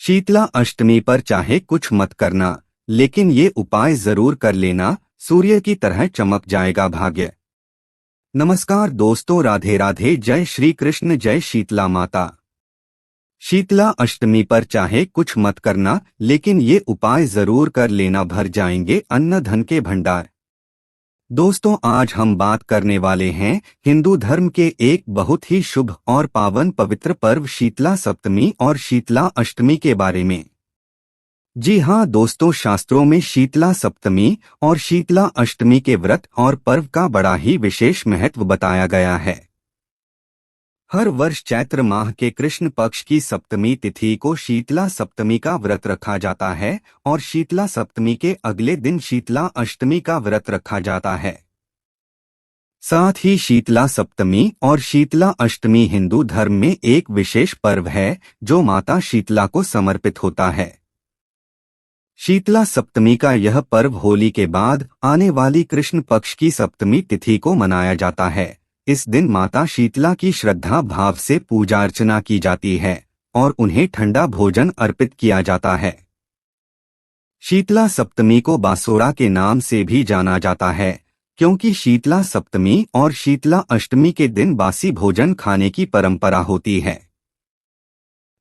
शीतला अष्टमी पर चाहे कुछ मत करना, लेकिन ये उपाय जरूर कर लेना, सूर्य की तरह चमक जाएगा भाग्य। नमस्कार दोस्तों, राधे राधे, जय श्री कृष्ण, जय शीतला माता। शीतला अष्टमी पर चाहे कुछ मत करना, लेकिन ये उपाय जरूर कर लेना, भर जाएंगे अन्न धन के भंडार। दोस्तों, आज हम बात करने वाले हैं हिंदू धर्म के एक बहुत ही शुभ और पावन पवित्र पर्व शीतला सप्तमी और शीतला अष्टमी के बारे में। जी हाँ दोस्तों, शास्त्रों में शीतला सप्तमी और शीतला अष्टमी के व्रत और पर्व का बड़ा ही विशेष महत्व बताया गया है। हर वर्ष चैत्र माह के कृष्ण पक्ष की सप्तमी तिथि को शीतला सप्तमी का व्रत रखा जाता है और शीतला सप्तमी के अगले दिन शीतला अष्टमी का व्रत रखा जाता है। साथ ही शीतला सप्तमी और शीतला अष्टमी हिंदू धर्म में एक विशेष पर्व है जो माता शीतला को समर्पित होता है। शीतला सप्तमी का यह पर्व होली के बाद आने वाली कृष्ण पक्ष की सप्तमी तिथि को मनाया जाता है। इस दिन माता शीतला की श्रद्धा भाव से पूजा अर्चना की जाती है और उन्हें ठंडा भोजन अर्पित किया जाता है। शीतला सप्तमी को बासोड़ा के नाम से भी जाना जाता है, क्योंकि शीतला सप्तमी और शीतला अष्टमी के दिन बासी भोजन खाने की परंपरा होती है।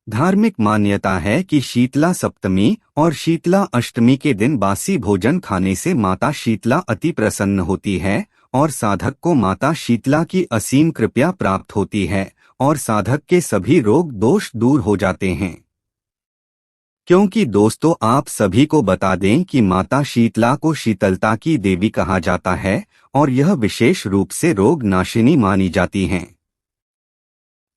धार्मिक मान्यता है कि शीतला सप्तमी और शीतला अष्टमी के दिन बासी भोजन खाने से माता शीतला अति प्रसन्न होती है और साधक को माता शीतला की असीम कृपा प्राप्त होती है और साधक के सभी रोग दोष दूर हो जाते हैं। क्योंकि दोस्तों, आप सभी को बता दें कि माता शीतला को शीतलता की देवी कहा जाता है और यह विशेष रूप से रोग नाशिनी मानी जाती हैं।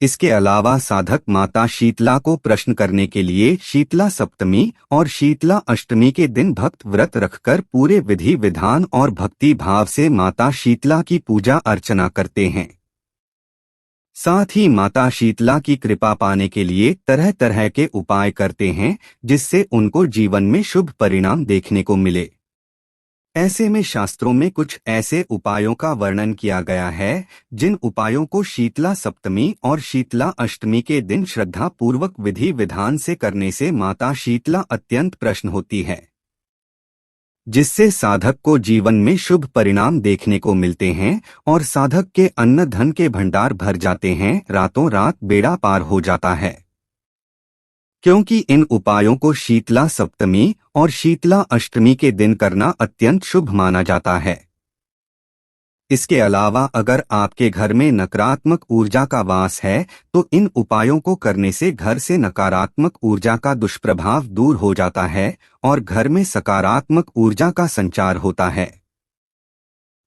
इसके अलावा साधक माता शीतला को प्रसन्न करने के लिए शीतला सप्तमी और शीतला अष्टमी के दिन भक्त व्रत रखकर पूरे विधि विधान और भक्ति भाव से माता शीतला की पूजा अर्चना करते हैं। साथ ही माता शीतला की कृपा पाने के लिए तरह तरह के उपाय करते हैं, जिससे उनको जीवन में शुभ परिणाम देखने को मिले। ऐसे में शास्त्रों में कुछ ऐसे उपायों का वर्णन किया गया है जिन उपायों को शीतला सप्तमी और शीतला अष्टमी के दिन श्रद्धा पूर्वक विधि विधान से करने से माता शीतला अत्यंत प्रसन्न होती है, जिससे साधक को जीवन में शुभ परिणाम देखने को मिलते हैं और साधक के अन्न धन के भंडार भर जाते हैं, रातों रात बेड़ा पार हो जाता है। क्योंकि इन उपायों को शीतला सप्तमी और शीतला अष्टमी के दिन करना अत्यंत शुभ माना जाता है। इसके अलावा अगर आपके घर में नकारात्मक ऊर्जा का वास है तो इन उपायों को करने से घर से नकारात्मक ऊर्जा का दुष्प्रभाव दूर हो जाता है और घर में सकारात्मक ऊर्जा का संचार होता है।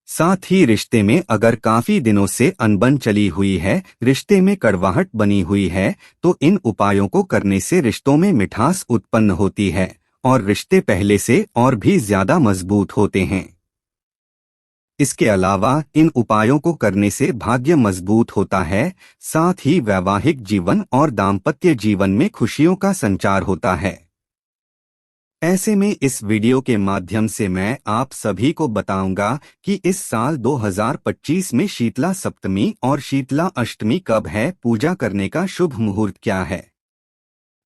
साथ ही रिश्ते में अगर काफी दिनों से अनबन चली हुई है, रिश्ते में कड़वाहट बनी हुई है, तो इन उपायों को करने से रिश्तों में मिठास उत्पन्न होती है और रिश्ते पहले से और भी ज्यादा मजबूत होते हैं। इसके अलावा इन उपायों को करने से भाग्य मजबूत होता है, साथ ही वैवाहिक जीवन और दाम्पत्य जीवन में खुशियों का संचार होता है। ऐसे में इस वीडियो के माध्यम से मैं आप सभी को बताऊंगा कि इस साल 2025 में शीतला सप्तमी और शीतला अष्टमी कब है, पूजा करने का शुभ मुहूर्त क्या है।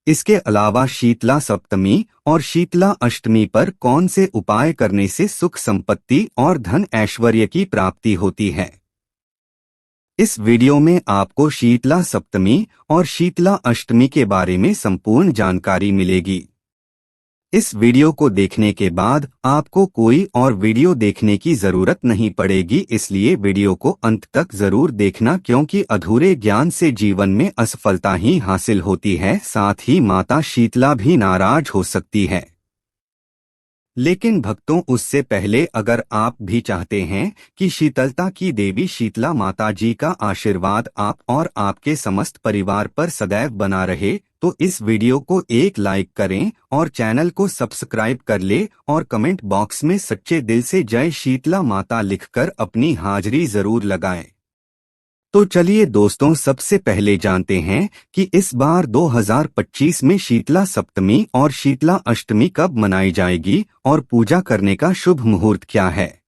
इसके अलावा शीतला सप्तमी और शीतला अष्टमी पर कौन से उपाय करने से सुख संपत्ति और धन ऐश्वर्य की प्राप्ति होती है। इस वीडियो में आपको शीतला सप्तमी और शीतला अष्टमी के बारे में संपूर्ण जानकारी मिलेगी। इस वीडियो को देखने के बाद आपको कोई और वीडियो देखने की जरूरत नहीं पड़ेगी, इसलिए वीडियो को अंत तक जरूर देखना, क्योंकि अधूरे ज्ञान से जीवन में असफलता ही हासिल होती है, साथ ही माता शीतला भी नाराज हो सकती है। लेकिन भक्तों, उससे पहले अगर आप भी चाहते हैं कि शीतलता की देवी शीतला माता जी का आशीर्वाद आप और आपके समस्त परिवार पर सदैव बना रहे, तो इस वीडियो को एक लाइक करें और चैनल को सब्सक्राइब कर ले और कमेंट बॉक्स में सच्चे दिल से जय शीतला माता लिखकर अपनी हाजिरी जरूर लगाएं। तो चलिए दोस्तों, सबसे पहले जानते हैं कि इस बार 2025 में शीतला सप्तमी और शीतला अष्टमी कब मनाई जाएगी और पूजा करने का शुभ मुहूर्त क्या है।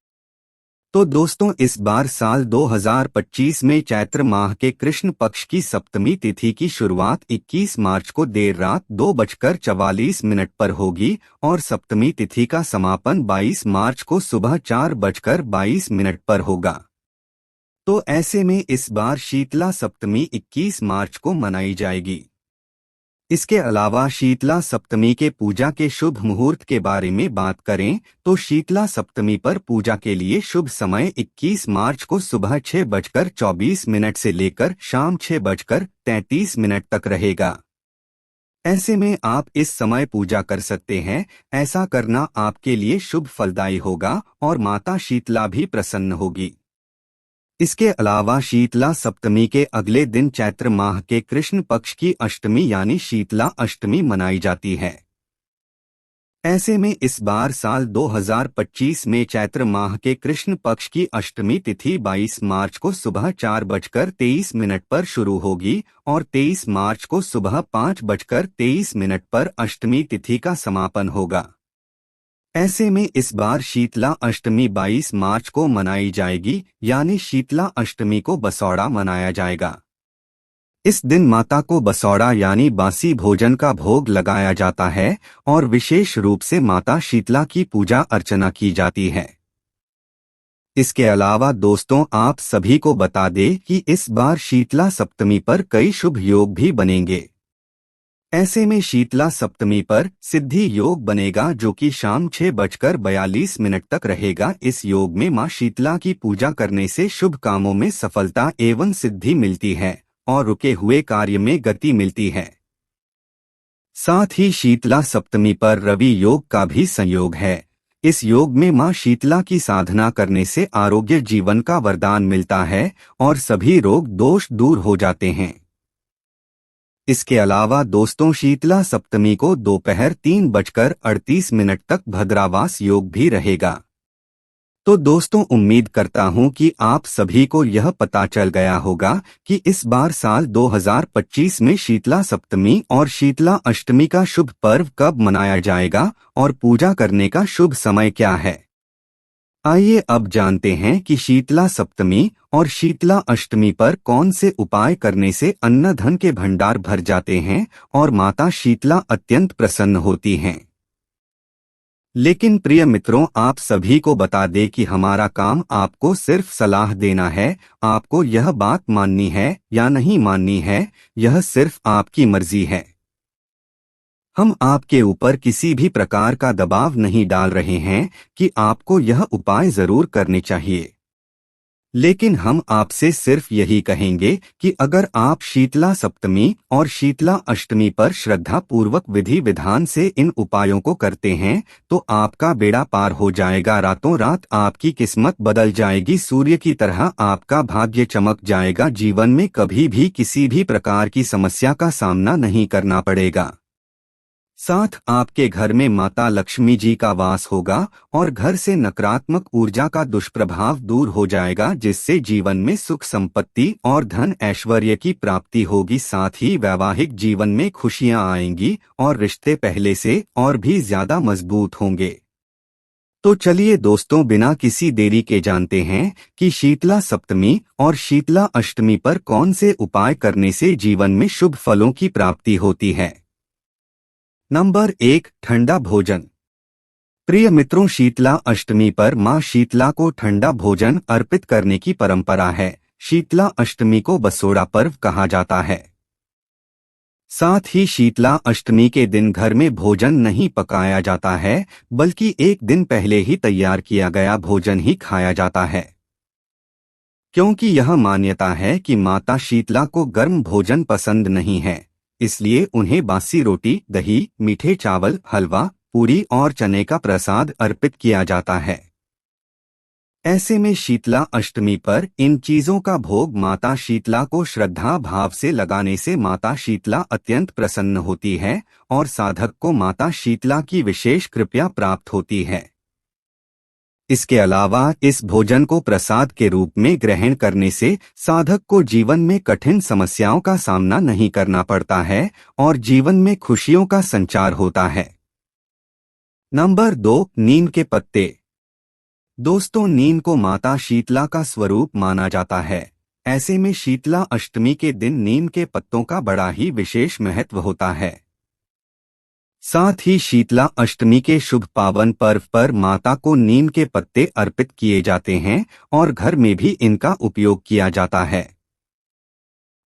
तो दोस्तों, इस बार साल 2025 में चैत्र माह के कृष्ण पक्ष की सप्तमी तिथि की शुरुआत 21 मार्च को देर रात 2:44 पर होगी और सप्तमी तिथि का समापन 22 मार्च को सुबह 4:22 पर होगा। तो ऐसे में इस बार शीतला सप्तमी 21 मार्च को मनाई जाएगी। इसके अलावा शीतला सप्तमी के पूजा के शुभ मुहूर्त के बारे में बात करें तो शीतला सप्तमी पर पूजा के लिए शुभ समय 21 मार्च को सुबह 6:24 से लेकर शाम 6:33 तक रहेगा। ऐसे में आप इस समय पूजा कर सकते हैं। ऐसा करना आपके लिए शुभ फलदायी होगा और माता शीतला भी प्रसन्न होगी। इसके अलावा शीतला सप्तमी के अगले दिन चैत्र माह के कृष्ण पक्ष की अष्टमी यानी शीतला अष्टमी मनाई जाती है। ऐसे में इस बार साल 2025 में चैत्र माह के कृष्ण पक्ष की अष्टमी तिथि 22 मार्च को सुबह 4:23 पर शुरू होगी और 23 मार्च को सुबह 5:23 पर अष्टमी तिथि का समापन होगा। ऐसे में इस बार शीतला अष्टमी 22 मार्च को मनाई जाएगी, यानी शीतला अष्टमी को बसौड़ा मनाया जाएगा। इस दिन माता को बसौड़ा यानी बासी भोजन का भोग लगाया जाता है और विशेष रूप से माता शीतला की पूजा अर्चना की जाती है। इसके अलावा दोस्तों, आप सभी को बता दें कि इस बार शीतला सप्तमी पर कई शुभ योग भी बनेंगे। ऐसे में शीतला सप्तमी पर सिद्धि योग बनेगा जो कि शाम 6:42 तक रहेगा। इस योग में मां शीतला की पूजा करने से शुभ कामों में सफलता एवं सिद्धि मिलती है और रुके हुए कार्य में गति मिलती है। साथ ही शीतला सप्तमी पर रवि योग का भी संयोग है। इस योग में मां शीतला की साधना करने से आरोग्य जीवन का वरदान मिलता है और सभी रोग दोष दूर हो जाते हैं। इसके अलावा दोस्तों, शीतला सप्तमी को दोपहर 3:38 तक भद्रावास योग भी रहेगा। तो दोस्तों, उम्मीद करता हूं कि आप सभी को यह पता चल गया होगा कि इस बार साल 2025 में शीतला सप्तमी और शीतला अष्टमी का शुभ पर्व कब मनाया जाएगा और पूजा करने का शुभ समय क्या है। आइए अब जानते हैं कि शीतला सप्तमी और शीतला अष्टमी पर कौन से उपाय करने से अन्न धन के भंडार भर जाते हैं और माता शीतला अत्यंत प्रसन्न होती हैं। लेकिन प्रिय मित्रों, आप सभी को बता दें कि हमारा काम आपको सिर्फ सलाह देना है। आपको यह बात माननी है या नहीं माननी है, यह सिर्फ आपकी मर्जी है। हम आपके ऊपर किसी भी प्रकार का दबाव नहीं डाल रहे हैं कि आपको यह उपाय जरूर करने चाहिए। लेकिन हम आपसे सिर्फ यही कहेंगे कि अगर आप शीतला सप्तमी और शीतला अष्टमी पर श्रद्धा पूर्वक विधि विधान से इन उपायों को करते हैं तो आपका बेड़ा पार हो जाएगा। रातों रात आपकी किस्मत बदल जाएगी। सूर्य की तरह आपका भाग्य चमक जाएगा। जीवन में कभी भी किसी भी प्रकार की समस्या का सामना नहीं करना पड़ेगा। साथ आपके घर में माता लक्ष्मी जी का वास होगा और घर से नकारात्मक ऊर्जा का दुष्प्रभाव दूर हो जाएगा, जिससे जीवन में सुख संपत्ति और धन ऐश्वर्य की प्राप्ति होगी। साथ ही वैवाहिक जीवन में खुशियां आएंगी और रिश्ते पहले से और भी ज्यादा मजबूत होंगे। तो चलिए दोस्तों, बिना किसी देरी के जानते हैं कि शीतला सप्तमी और शीतला अष्टमी पर कौन से उपाय करने से जीवन में शुभ फलों की प्राप्ति होती है। नंबर 1, ठंडा भोजन। प्रिय मित्रों, शीतला अष्टमी पर मां शीतला को ठंडा भोजन अर्पित करने की परंपरा है। शीतला अष्टमी को बसोड़ा पर्व कहा जाता है। साथ ही शीतला अष्टमी के दिन घर में भोजन नहीं पकाया जाता है, बल्कि एक दिन पहले ही तैयार किया गया भोजन ही खाया जाता है, क्योंकि यह मान्यता है कि माता शीतला को गर्म भोजन पसंद नहीं है। इसलिए उन्हें बासी रोटी, दही, मीठे चावल, हलवा, पूरी और चने का प्रसाद अर्पित किया जाता है। ऐसे में शीतला अष्टमी पर इन चीजों का भोग माता शीतला को श्रद्धा भाव से लगाने से माता शीतला अत्यंत प्रसन्न होती है और साधक को माता शीतला की विशेष कृपा प्राप्त होती है। इसके अलावा इस भोजन को प्रसाद के रूप में ग्रहण करने से साधक को जीवन में कठिन समस्याओं का सामना नहीं करना पड़ता है और जीवन में खुशियों का संचार होता है। नंबर 2, नीम के पत्ते। दोस्तों, नीम को माता शीतला का स्वरूप माना जाता है। ऐसे में शीतला अष्टमी के दिन नीम के पत्तों का बड़ा ही विशेष महत्व होता है। साथ ही शीतला अष्टमी के शुभ पावन पर्व पर माता को नीम के पत्ते अर्पित किए जाते हैं और घर में भी इनका उपयोग किया जाता है।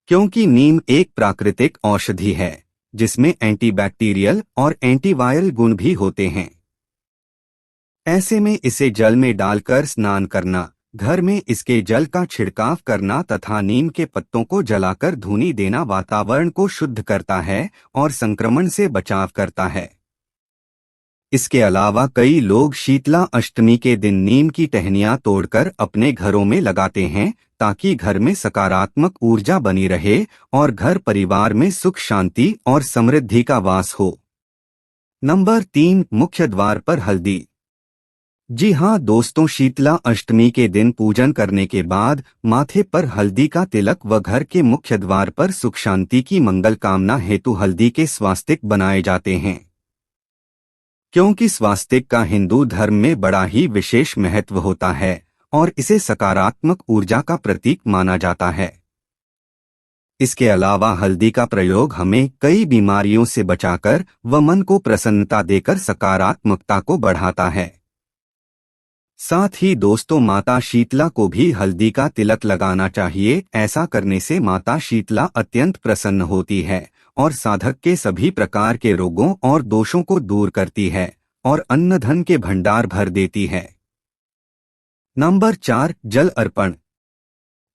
क्योंकि नीम एक प्राकृतिक औषधि है जिसमें एंटीबैक्टीरियल और एंटीवायरल गुण भी होते हैं। ऐसे में इसे जल में डालकर स्नान करना, घर में इसके जल का छिड़काव करना तथा नीम के पत्तों को जलाकर धूनी देना वातावरण को शुद्ध करता है और संक्रमण से बचाव करता है। इसके अलावा कई लोग शीतला अष्टमी के दिन नीम की टहनियां तोड़कर अपने घरों में लगाते हैं ताकि घर में सकारात्मक ऊर्जा बनी रहे और घर परिवार में सुख शांति और समृद्धि का वास हो। नंबर 3, मुख्य द्वार पर हल्दी। जी हाँ दोस्तों, शीतला अष्टमी के दिन पूजन करने के बाद माथे पर हल्दी का तिलक व घर के मुख्य द्वार पर सुख शांति की मंगल कामना हेतु हल्दी के स्वास्तिक बनाए जाते हैं। क्योंकि स्वास्तिक का हिंदू धर्म में बड़ा ही विशेष महत्व होता है और इसे सकारात्मक ऊर्जा का प्रतीक माना जाता है। इसके अलावा हल्दी का प्रयोग हमें कई बीमारियों से बचाकर व मन को प्रसन्नता देकर सकारात्मकता को बढ़ाता है। साथ ही दोस्तों, माता शीतला को भी हल्दी का तिलक लगाना चाहिए। ऐसा करने से माता शीतला अत्यंत प्रसन्न होती है और साधक के सभी प्रकार के रोगों और दोषों को दूर करती है और अन्न धन के भंडार भर देती है। नंबर 4, जल अर्पण।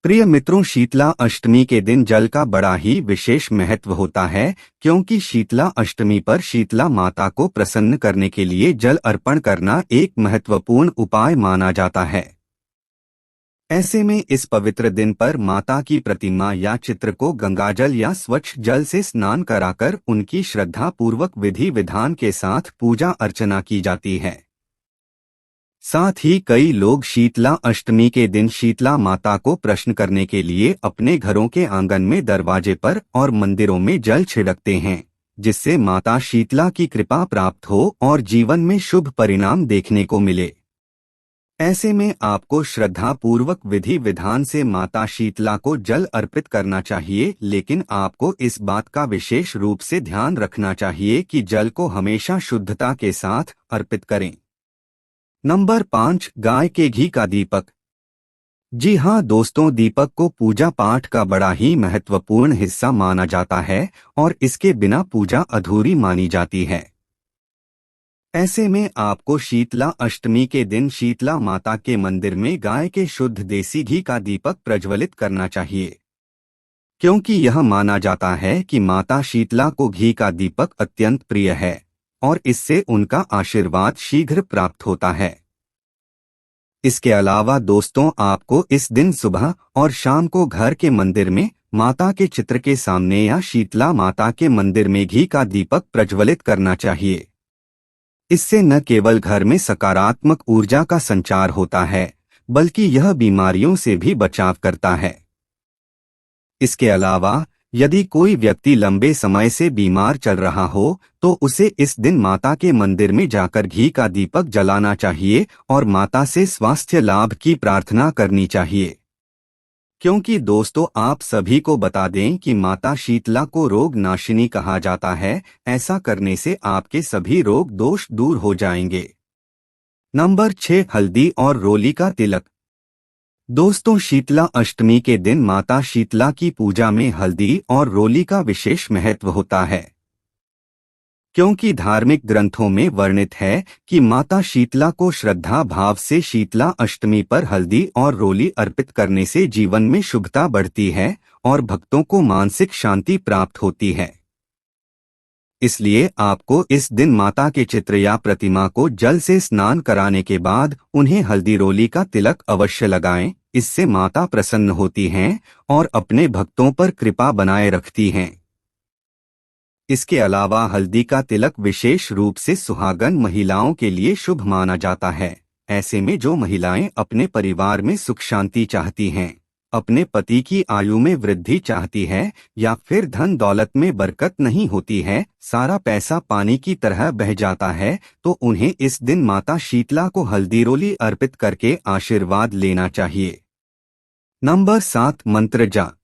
प्रिय मित्रों, शीतला अष्टमी के दिन जल का बड़ा ही विशेष महत्व होता है क्योंकि शीतला अष्टमी पर शीतला माता को प्रसन्न करने के लिए जल अर्पण करना एक महत्वपूर्ण उपाय माना जाता है। ऐसे में इस पवित्र दिन पर माता की प्रतिमा या चित्र को गंगाजल या स्वच्छ जल से स्नान कराकर उनकी श्रद्धा पूर्वक विधि विधान के साथ पूजा अर्चना की जाती है। साथ ही कई लोग शीतला अष्टमी के दिन शीतला माता को प्रसन्न करने के लिए अपने घरों के आंगन में, दरवाजे पर और मंदिरों में जल छिड़कते हैं, जिससे माता शीतला की कृपा प्राप्त हो और जीवन में शुभ परिणाम देखने को मिले। ऐसे में आपको श्रद्धा पूर्वक विधि विधान से माता शीतला को जल अर्पित करना चाहिए, लेकिन आपको इस बात का विशेष रूप से ध्यान रखना चाहिए कि जल को हमेशा शुद्धता के साथ अर्पित करें। नंबर 5, गाय के घी का दीपक। जी हाँ दोस्तों, दीपक को पूजा पाठ का बड़ा ही महत्वपूर्ण हिस्सा माना जाता है और इसके बिना पूजा अधूरी मानी जाती है। ऐसे में आपको शीतला अष्टमी के दिन शीतला माता के मंदिर में गाय के शुद्ध देसी घी का दीपक प्रज्वलित करना चाहिए, क्योंकि यह माना जाता है कि माता शीतला को घी का दीपक अत्यंत प्रिय है और इससे उनका आशीर्वाद शीघ्र प्राप्त होता है। इसके अलावा दोस्तों, आपको इस दिन सुबह और शाम को घर के मंदिर में माता के चित्र के सामने या शीतला माता के मंदिर में घी का दीपक प्रज्वलित करना चाहिए। इससे न केवल घर में सकारात्मक ऊर्जा का संचार होता है, बल्कि यह बीमारियों से भी बचाव करता है। इसके अलावा यदि कोई व्यक्ति लंबे समय से बीमार चल रहा हो तो उसे इस दिन माता के मंदिर में जाकर घी का दीपक जलाना चाहिए और माता से स्वास्थ्य लाभ की प्रार्थना करनी चाहिए। क्योंकि दोस्तों, आप सभी को बता दें कि माता शीतला को रोग नाशिनी कहा जाता है। ऐसा करने से आपके सभी रोग दोष दूर हो जाएंगे। नंबर 6, हल्दी और रोली का तिलक। दोस्तों, शीतला अष्टमी के दिन माता शीतला की पूजा में हल्दी और रोली का विशेष महत्व होता है, क्योंकि धार्मिक ग्रंथों में वर्णित है कि माता शीतला को श्रद्धा भाव से शीतला अष्टमी पर हल्दी और रोली अर्पित करने से जीवन में शुभता बढ़ती है और भक्तों को मानसिक शांति प्राप्त होती है। इसलिए आपको इस दिन माता के चित्र या प्रतिमा को जल से स्नान कराने के बाद उन्हें हल्दी रोली का तिलक अवश्य लगाएं। इससे माता प्रसन्न होती हैं और अपने भक्तों पर कृपा बनाए रखती हैं। इसके अलावा हल्दी का तिलक विशेष रूप से सुहागन महिलाओं के लिए शुभ माना जाता है। ऐसे में जो महिलाएं अपने परिवार में सुख शांति चाहती हैं, अपने पति की आयु में वृद्धि चाहती है या फिर धन दौलत में बरकत नहीं होती है, सारा पैसा पानी की तरह बह जाता है, तो उन्हें इस दिन माता शीतला को हल्दीरोली अर्पित करके आशीर्वाद लेना चाहिए। नंबर 7, मंत्र जाप।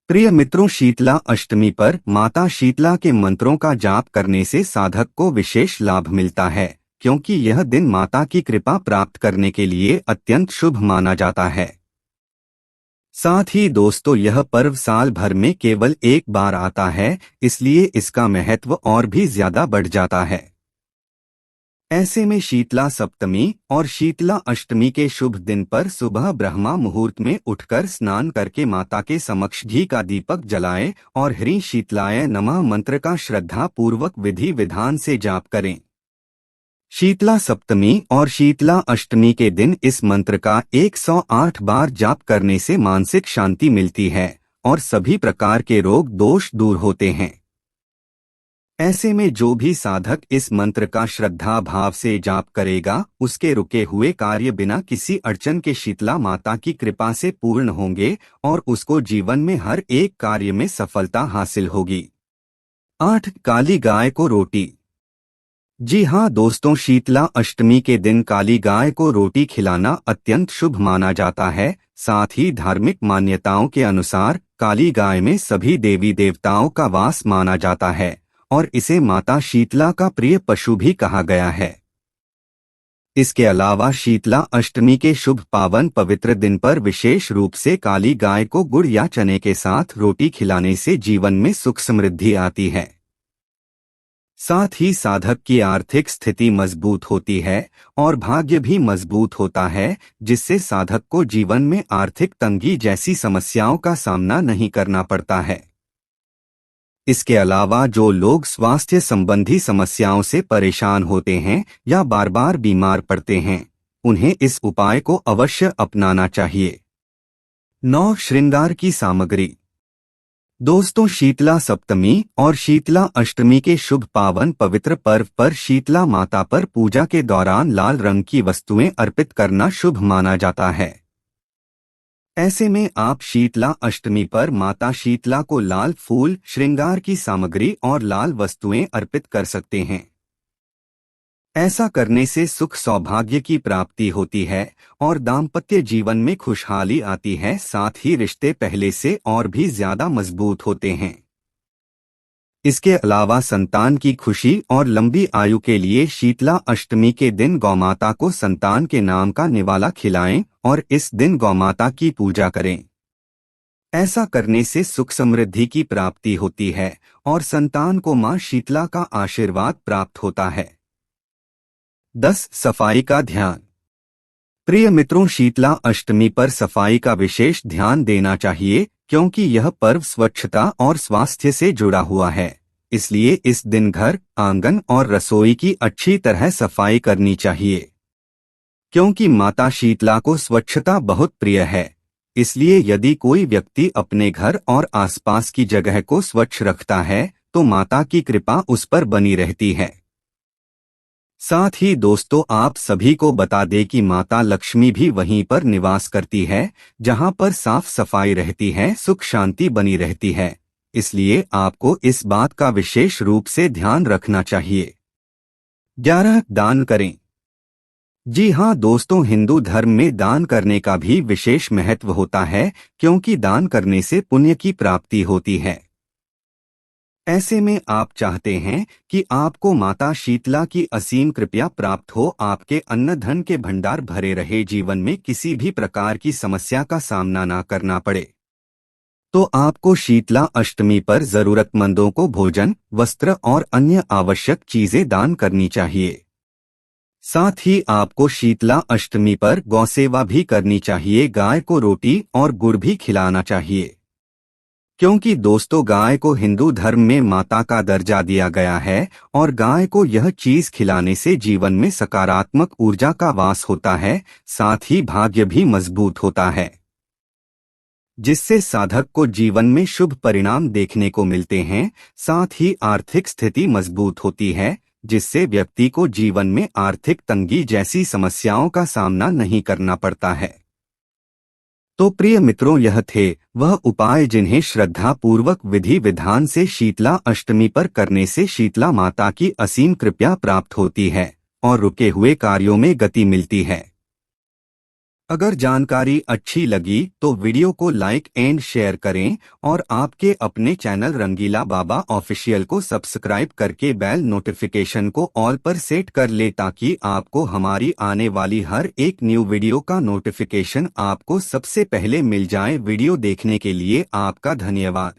प्रिय मित्रों, शीतला अष्टमी पर माता शीतला के मंत्रों का जाप करने से साधक को विशेष लाभ मिलता है, क्योंकि यह दिन माता की कृपा प्राप्त करने के लिए अत्यंत शुभ माना जाता है। साथ ही दोस्तों, यह पर्व साल भर में केवल एक बार आता है, इसलिए इसका महत्व और भी ज्यादा बढ़ जाता है। ऐसे में शीतला सप्तमी और शीतला अष्टमी के शुभ दिन पर सुबह ब्रह्मा मुहूर्त में उठकर स्नान करके माता के समक्ष घी का दीपक जलाएं और ह्रीं शीतलाय नमः मंत्र का श्रद्धा पूर्वक विधि विधान से जाप करें। शीतला सप्तमी और शीतला अष्टमी के दिन इस मंत्र का 108 बार जाप करने से मानसिक शांति मिलती है और सभी प्रकार के रोग दोष दूर होते हैं। ऐसे में जो भी साधक इस मंत्र का श्रद्धा भाव से जाप करेगा, उसके रुके हुए कार्य बिना किसी अड़चन के शीतला माता की कृपा से पूर्ण होंगे और उसको जीवन में हर एक कार्य में सफलता हासिल होगी। 8, काली गाय को रोटी। जी हाँ दोस्तों, शीतला अष्टमी के दिन काली गाय को रोटी खिलाना अत्यंत शुभ माना जाता है। साथ ही धार्मिक मान्यताओं के अनुसार काली गाय में सभी देवी देवताओं का वास माना जाता है और इसे माता शीतला का प्रिय पशु भी कहा गया है। इसके अलावा शीतला अष्टमी के शुभ पावन पवित्र दिन पर विशेष रूप से काली गाय को गुड़ या चने के साथ रोटी खिलाने से जीवन में सुख समृद्धि आती है। साथ ही साधक की आर्थिक स्थिति मजबूत होती है और भाग्य भी मजबूत होता है, जिससे साधक को जीवन में आर्थिक तंगी जैसी समस्याओं का सामना नहीं करना पड़ता है। इसके अलावा जो लोग स्वास्थ्य संबंधी समस्याओं से परेशान होते हैं या बार बार बीमार पड़ते हैं, उन्हें इस उपाय को अवश्य अपनाना चाहिए। 9, श्रृंगार की सामग्री। दोस्तों, शीतला सप्तमी और शीतला अष्टमी के शुभ पावन पवित्र पर्व पर शीतला माता पर पूजा के दौरान लाल रंग की वस्तुएं अर्पित करना शुभ माना जाता है। ऐसे में आप शीतला अष्टमी पर माता शीतला को लाल फूल, श्रृंगार की सामग्री और लाल वस्तुएं अर्पित कर सकते हैं। ऐसा करने से सुख सौभाग्य की प्राप्ति होती है और दाम्पत्य जीवन में खुशहाली आती है। साथ ही रिश्ते पहले से और भी ज्यादा मजबूत होते हैं। इसके अलावा संतान की खुशी और लंबी आयु के लिए शीतला अष्टमी के दिन गौमाता को संतान के नाम का निवाला खिलाएं और इस दिन गौमाता की पूजा करें। ऐसा करने से सुख समृद्धि की प्राप्ति होती है और संतान को मां शीतला का आशीर्वाद प्राप्त होता है। 10, सफाई का ध्यान। प्रिय मित्रों, शीतला अष्टमी पर सफाई का विशेष ध्यान देना चाहिए, क्योंकि यह पर्व स्वच्छता और स्वास्थ्य से जुड़ा हुआ है। इसलिए इस दिन घर, आंगन और रसोई की अच्छी तरह सफाई करनी चाहिए। क्योंकि माता शीतला को स्वच्छता बहुत प्रिय है, इसलिए यदि कोई व्यक्ति अपने घर और आसपास की जगह को स्वच्छ रखता है तो माता की कृपा उस पर बनी रहती है। साथ ही दोस्तों, आप सभी को बता दें कि माता लक्ष्मी भी वहीं पर निवास करती है जहां पर साफ सफाई रहती है, सुख शांति बनी रहती है। इसलिए आपको इस बात का विशेष रूप से ध्यान रखना चाहिए। 11, दान करें। जी हाँ दोस्तों, हिंदू धर्म में दान करने का भी विशेष महत्व होता है, क्योंकि दान करने से पुण्य की प्राप्ति होती है। ऐसे में आप चाहते हैं कि आपको माता शीतला की असीम कृपा प्राप्त हो, आपके अन्न धन के भंडार भरे रहे, जीवन में किसी भी प्रकार की समस्या का सामना ना करना पड़े, तो आपको शीतला अष्टमी पर जरूरतमंदों को भोजन, वस्त्र और अन्य आवश्यक चीजें दान करनी चाहिए। साथ ही आपको शीतला अष्टमी पर गौसेवा भी करनी चाहिए। गाय को रोटी और गुड़ भी खिलाना चाहिए, क्योंकि दोस्तों गाय को हिंदू धर्म में माता का दर्जा दिया गया है और गाय को यह चीज खिलाने से जीवन में सकारात्मक ऊर्जा का वास होता है, साथ ही भाग्य भी मजबूत होता है, जिससे साधक को जीवन में शुभ परिणाम देखने को मिलते हैं। साथ ही आर्थिक स्थिति मजबूत होती है, जिससे व्यक्ति को जीवन में आर्थिक तंगी जैसी समस्याओं का सामना नहीं करना पड़ता है। तो प्रिय मित्रों, यह थे वह उपाय जिन्हें श्रद्धा पूर्वक विधि विधान से शीतला अष्टमी पर करने से शीतला माता की असीम कृपा प्राप्त होती है और रुके हुए कार्यों में गति मिलती है। अगर जानकारी अच्छी लगी तो वीडियो को लाइक एंड शेयर करें और आपके अपने चैनल रंगीला बाबा ऑफिशियल को सब्सक्राइब करके बेल नोटिफिकेशन को ऑल पर सेट कर ले ताकि आपको हमारी आने वाली हर एक न्यू वीडियो का नोटिफिकेशन आपको सबसे पहले मिल जाए। वीडियो देखने के लिए आपका धन्यवाद।